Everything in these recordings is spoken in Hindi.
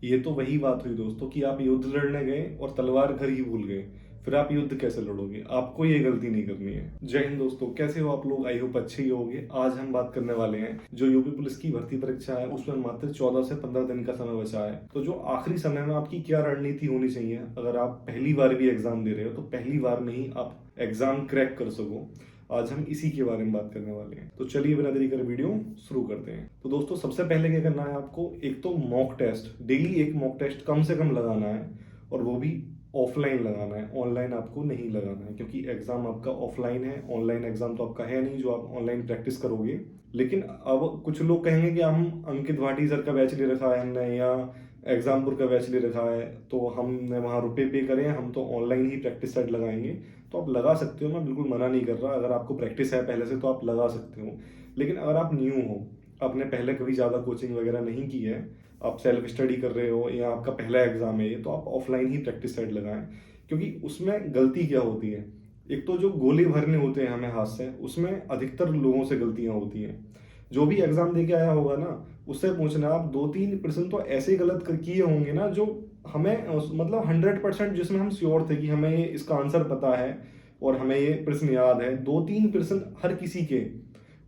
ये तो वही बात हुई दोस्तों कि आप युद्ध लड़ने गए और तलवार घर ही भूल गए। फिर आप युद्ध कैसे लड़ोगे? आपको ये गलती नहीं करनी है। जय हिंद दोस्तों, कैसे हो आप लोग? आई होप अच्छे ही होंगे। आज हम बात करने वाले हैं जो यूपी पुलिस की भर्ती परीक्षा है, उसमें मात्र 14 से 15 दिन का समय बचा है। तो जो आखिरी समय में आपकी क्या रणनीति होनी चाहिए, अगर आप पहली बार भी एग्जाम दे रहे हो तो पहली बार में ही आप एग्जाम क्रैक कर सको, आज हम इसी के बारे में बात करने वाले हैं। तो चलिए बिना देरी कर वीडियो शुरू करते हैं। तो दोस्तों सबसे पहले क्या करना है आपको, एक तो मॉक टेस्ट, डेली एक मॉक टेस्ट कम से कम लगाना है, और वो भी ऑफलाइन लगाना है। ऑनलाइन आपको नहीं लगाना है, क्योंकि एग्जाम आपका ऑफलाइन है। ऑनलाइन एग्जाम तो आपका है नहीं जो आप ऑनलाइन प्रैक्टिस करोगे। लेकिन अब कुछ लोग कहेंगे कि हम अंकित भाटी सर का बैच ले रखा है हमने, या एग्जामपुर का बैच ले रखा है, तो हमने वहाँ रुपए पे करें, हम तो ऑनलाइन ही प्रैक्टिस सेट लगाएंगे। तो आप लगा सकते हो, मैं बिल्कुल मना नहीं कर रहा। अगर आपको प्रैक्टिस है पहले से तो आप लगा सकते हो। लेकिन अगर आप न्यू हो, आपने पहले कभी ज़्यादा कोचिंग वगैरह नहीं की है, आप सेल्फ स्टडी कर रहे हो या आपका पहला एग्जाम है ये, तो आप ऑफलाइन ही प्रैक्टिस सेट लगाएं। क्योंकि उसमें गलती क्या होती है, एक तो जो गोले भरने होते हैं हमें हाथ से, उसमें अधिकतर लोगों से गलतियां होती हैं। जो भी एग्जाम दे के आया होगा ना, उससे पूछना, आप 2-3% तो ऐसे गलत किए होंगे ना जो हमें मतलब 100% जिसमें हम श्योर थे कि हमें इसका आंसर पता है और हमें ये प्रश्न याद है, 2-3% हर किसी के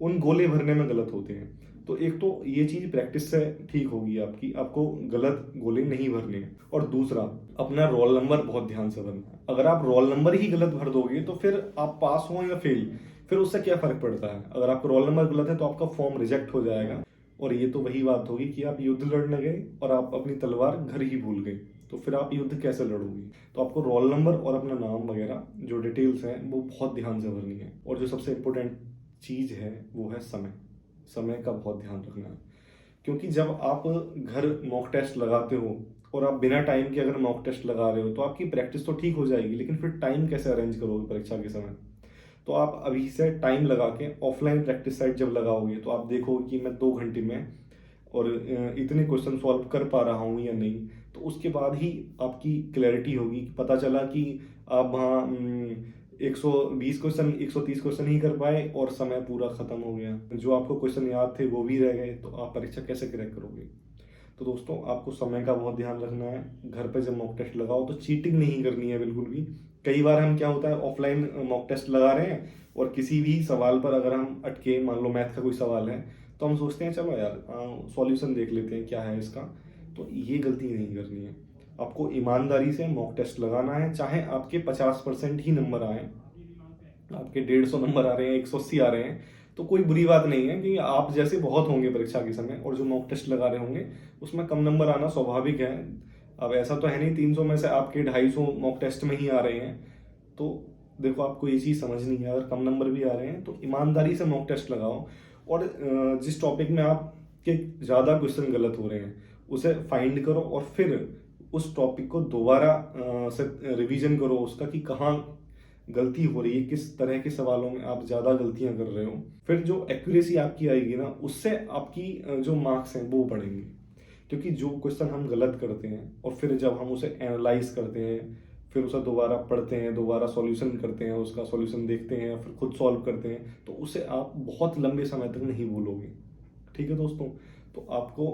उन गोले भरने में गलत होते हैं। तो एक तो ये चीज प्रैक्टिस से ठीक होगी आपकी, आपको गलत गोले नहीं भरने हैं। और दूसरा, अपना रोल नंबर बहुत ध्यान से भरना है। अगर आप रोल नंबर ही गलत भर दोगे तो फिर आप पास हो या फेल, फिर उससे क्या फर्क पड़ता है? अगर आपका रोल नंबर गलत है तो आपका फॉर्म रिजेक्ट हो जाएगा। और ये तो वही बात होगी कि आप युद्ध लड़ने गए और आप अपनी तलवार घर ही भूल गए, तो फिर आप युद्ध कैसे लड़ोगे? तो आपको रोल नंबर और अपना नाम वगैरह जो डिटेल्स हैं वो बहुत ध्यान से भरनी है। और जो सबसे इम्पोर्टेंट चीज़ है वो है समय। समय का बहुत ध्यान रखना है, क्योंकि जब आप घर मॉक टेस्ट लगाते हो और आप बिना टाइम के अगर मॉक टेस्ट लगा रहे हो तो आपकी प्रैक्टिस तो ठीक हो जाएगी, लेकिन फिर टाइम कैसे अरेंज करोगे परीक्षा के समय? तो आप अभी से टाइम लगा के ऑफलाइन प्रैक्टिस साइट जब लगाओगे तो आप देखोगे कि मैं 2 घंटे में और इतने क्वेश्चन सॉल्व कर पा रहा हूँ या नहीं। तो उसके बाद ही आपकी क्लैरिटी होगी, पता चला कि आप वहाँ 120 क्वेश्चन 130 क्वेश्चन ही कर पाए और समय पूरा खत्म हो गया, जो आपको क्वेश्चन याद थे वो भी रह गए, तो आप परीक्षा कैसे क्रैक करोगे? तो दोस्तों आपको समय का बहुत ध्यान रखना है। घर पे जब मॉक टेस्ट लगाओ तो चीटिंग नहीं करनी है बिल्कुल भी। कई बार हम क्या होता है, ऑफलाइन मॉक टेस्ट लगा रहे हैं और किसी भी सवाल पर अगर हम अटके, मान लो मैथ का कोई सवाल है, तो हम सोचते हैं चलो यार सॉल्यूशन देख लेते हैं क्या है इसका। तो ये गलती नहीं करनी है। आपको ईमानदारी से मॉक टेस्ट लगाना है, चाहे आपके 50% ही नंबर आए, आपके 150 नंबर आ रहे हैं, 180 आ रहे हैं, तो कोई बुरी बात नहीं है, क्योंकि आप जैसे बहुत होंगे परीक्षा के समय और जो मॉक टेस्ट लगा रहे होंगे उसमें कम नंबर आना स्वाभाविक है। अब ऐसा तो है नहीं 300 में से आपके 250 मॉक टेस्ट में ही आ रहे हैं। तो देखो, आपको ये चीज़ समझनी है, अगर कम नंबर भी आ रहे हैं तो ईमानदारी से मॉक टेस्ट लगाओ। और जिस टॉपिक में आपके ज़्यादा क्वेश्चन गलत हो रहे हैं उसे फाइंड करो, और फिर उस टॉपिक को दोबारा से रिवीजन करो उसका, कि कहाँ गलती हो रही है, किस तरह के सवालों में आप ज़्यादा गलतियां कर रहे हो। फिर जो एक्यूरेसी आपकी आएगी ना, उससे आपकी जो मार्क्स हैं वो बढ़ेंगे। क्योंकि जो क्वेश्चन हम गलत करते हैं और फिर जब हम उसे एनालाइज करते हैं, फिर उसे दोबारा पढ़ते हैं, दोबारा सॉल्यूशन करते हैं, उसका सॉल्यूशन देखते हैं, फिर खुद सॉल्व करते हैं, तो उसे आप बहुत लंबे समय तक नहीं भूलोगे। ठीक है दोस्तों, तो आपको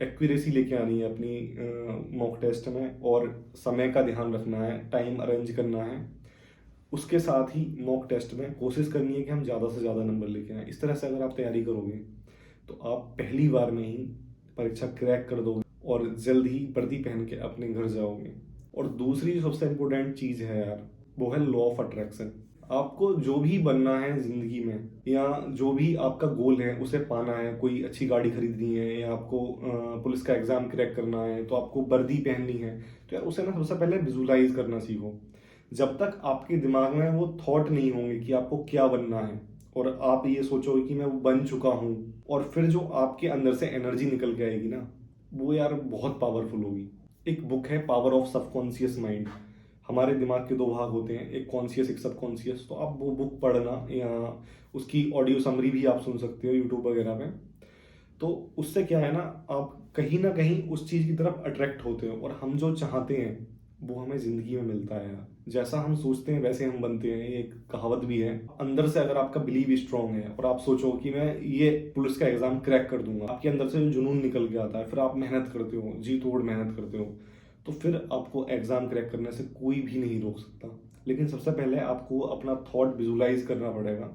एक्यूरेसी लेके आनी है अपनी मॉक टेस्ट में, और समय का ध्यान रखना है, टाइम अरेंज करना है। उसके साथ ही मॉक टेस्ट में कोशिश करनी है कि हम ज़्यादा से ज़्यादा नंबर लेके आएँ। इस तरह से अगर आप तैयारी करोगे तो आप पहली बार में ही परीक्षा क्रैक कर दोगे और जल्द ही वर्दी पहन के अपने घर जाओगे। और दूसरी जो सबसे इम्पोर्टेंट चीज़ है यार, वो है लॉ ऑफ अट्रैक्शन। आपको जो भी बनना है ज़िंदगी में, या जो भी आपका गोल है उसे पाना है, कोई अच्छी गाड़ी खरीदनी है, या आपको पुलिस का एग्ज़ाम क्रैक करना है, तो आपको वर्दी पहननी है, तो यार उसे ना सबसे पहले विजुलाइज करना सीखो। जब तक आपके दिमाग में वो थॉट नहीं होंगे कि आपको क्या बनना है, और आप ये सोचोगे कि मैं वो बन चुका हूँ, और फिर जो आपके अंदर से एनर्जी निकल के आएगी ना, वो यार बहुत पावरफुल होगी। एक बुक है पावर ऑफ सबकॉन्शियस माइंड। हमारे दिमाग के 2 भाग होते हैं, एक कॉन्शियस एक सबकॉन्शियस। तो आप वो बुक पढ़ना, या उसकी ऑडियो समरी भी आप सुन सकते हो यूट्यूब वगैरह में। तो उससे क्या है ना, आप कहीं ना कहीं उस चीज़ की तरफ अट्रैक्ट होते हो, और हम जो चाहते हैं वो हमें ज़िंदगी में मिलता है यार। जैसा हम सोचते हैं वैसे हम बनते हैं, ये एक कहावत भी है। अंदर से अगर आपका बिलीव स्ट्रांग है और आप सोचो कि मैं ये पुलिस का एग्ज़ाम क्रैक कर दूंगा, आपके अंदर से जो जुनून निकल के आता है, फिर आप मेहनत करते हो, जी तोड़ मेहनत करते हो, तो फिर आपको एग्ज़ाम क्रैक करने से कोई भी नहीं रोक सकता। लेकिन सबसे पहले आपको अपना थॉट विजुलाइज करना पड़ेगा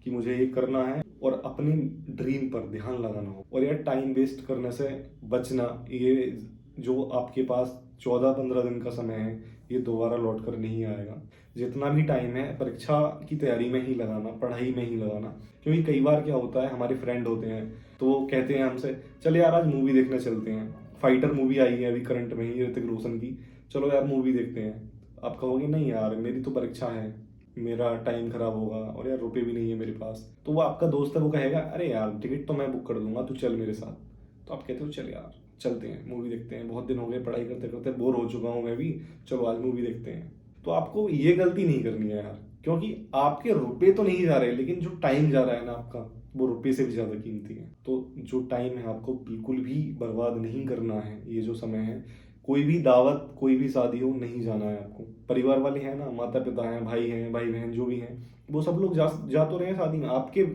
कि मुझे ये करना है और अपनी ड्रीम पर ध्यान लगाना हो। और यार टाइम वेस्ट करने से बचना, ये जो आपके पास 14-15 दिन का समय है, ये दोबारा लौट कर नहीं आएगा। जितना भी टाइम है परीक्षा की तैयारी में ही लगाना, पढ़ाई में ही लगाना। क्योंकि कई बार क्या होता है, हमारे फ्रेंड होते हैं तो वो कहते हैं हमसे, चल यार आज मूवी देखने चलते हैं, फाइटर मूवी आई है अभी करंट में ही ऋतिक रोशन की, चलो यार मूवी देखते हैं। आप कहोगे नहीं यार मेरी तो परीक्षा है, मेरा टाइम खराब होगा और यार रुपए भी नहीं है मेरे पास। तो वो आपका दोस्त है, वो कहेगा अरे यार टिकट तो मैं बुक कर दूंगा, तू चल मेरे साथ। तो आप कहते हो चल यार चलते हैं मूवी देखते हैं, बहुत दिन हो गए पढ़ाई करते करते बोर हो चुका हूँ मैं भी, चलो आज मूवी देखते हैं। तो आपको ये गलती नहीं करनी है यार, क्योंकि आपके रुपए तो नहीं जा रहे, लेकिन जो टाइम जा रहा है ना आपका, वो रुपए से भी ज्यादा कीमती है। तो जो टाइम है आपको बिल्कुल भी बर्बाद नहीं करना है। ये जो समय है, कोई भी दावत कोई भी शादी हो, नहीं जाना है आपको। परिवार वाले हैं ना, माता पिता हैं, भाई बहन जो भी हैं, वो सब लोग जा तो रहे हैं शादी में। आपके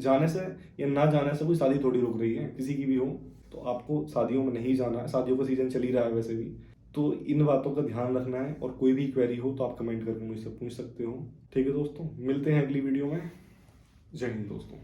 जाने से या ना जाने से कोई शादी थोड़ी रुक रही है, किसी की भी हो। तो आपको शादियों में नहीं जाना है, शादियों का सीजन चल ही रहा है वैसे भी। तो इन बातों का ध्यान रखना है, और कोई भी क्वेरी हो तो आप कमेंट करके मुझसे पूछ सकते हो। ठीक है दोस्तों, मिलते हैं अगली वीडियो में। जय हिंद दोस्तों।